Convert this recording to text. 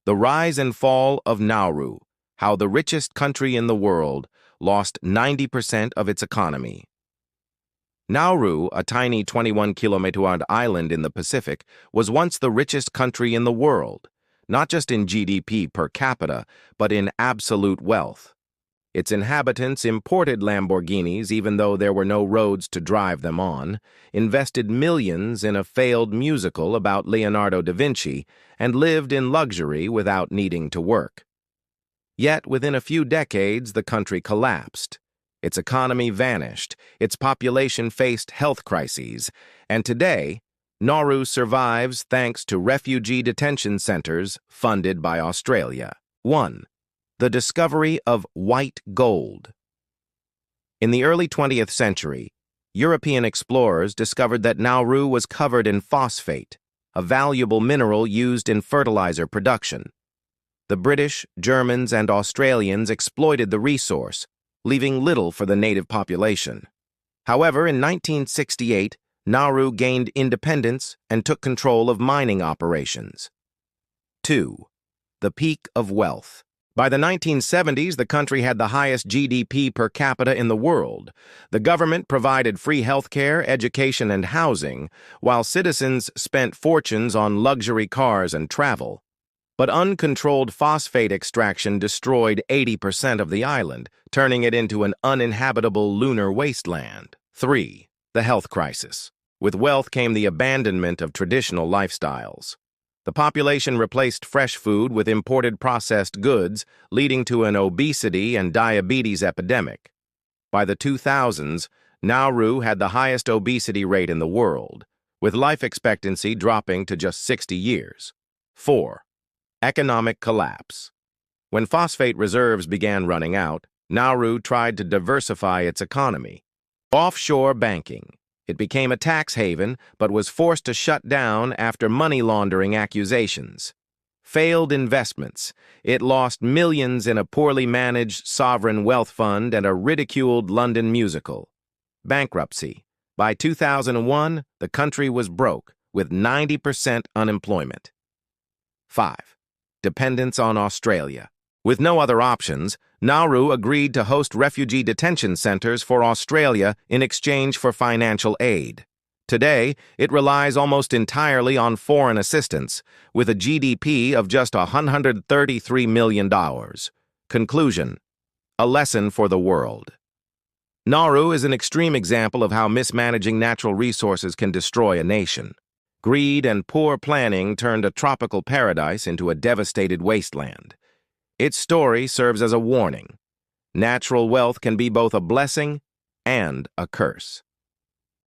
The Rise and Fall of Nauru, How the Richest Country in the World Lost 90% of its Economy. Nauru, a tiny 21-kilometer island in the Pacific, was once the richest country in the world, not just in GDP per capita, but in absolute wealth. Its inhabitants imported Lamborghinis even though there were no roads to drive them on, invested millions in a failed musical about Leonardo da Vinci, and lived in luxury without needing to work. Yet within a few decades, the country collapsed. Its economy vanished, its population faced health crises, and today, Nauru survives thanks to refugee detention centers funded by Australia. 1. The discovery of white gold. In the early 20th century, European explorers discovered that Nauru was covered in phosphate, a valuable mineral used in fertilizer production. The British, Germans, and Australians exploited the resource, leaving little for the native population. However, in 1968, Nauru gained independence and took control of mining operations. 2. The peak of wealth. By the 1970s, the country had the highest GDP per capita in the world. The government provided free healthcare, education, and housing, while citizens spent fortunes on luxury cars and travel. But uncontrolled phosphate extraction destroyed 80% of the island, turning it into an uninhabitable lunar wasteland. 3. The health crisis. With wealth came the abandonment of traditional lifestyles. The population replaced fresh food with imported processed goods, leading to an obesity and diabetes epidemic. By the 2000s, Nauru had the highest obesity rate in the world, with life expectancy dropping to just 60 years. 4. Economic collapse. When phosphate reserves began running out, Nauru tried to diversify its economy. Offshore banking. It became a tax haven, but was forced to shut down after money laundering accusations. Failed investments. It lost millions in a poorly managed sovereign wealth fund and a ridiculed London musical. Bankruptcy. By 2001, the country was broke, with 90% unemployment. 5. Dependence on Australia. With no other options, Nauru agreed to host refugee detention centers for Australia in exchange for financial aid. Today, it relies almost entirely on foreign assistance, with a GDP of just $133 million. Conclusion: a lesson for the world. Nauru is an extreme example of how mismanaging natural resources can destroy a nation. Greed and poor planning turned a tropical paradise into a devastated wasteland. Its story serves as a warning. Natural wealth can be both a blessing and a curse.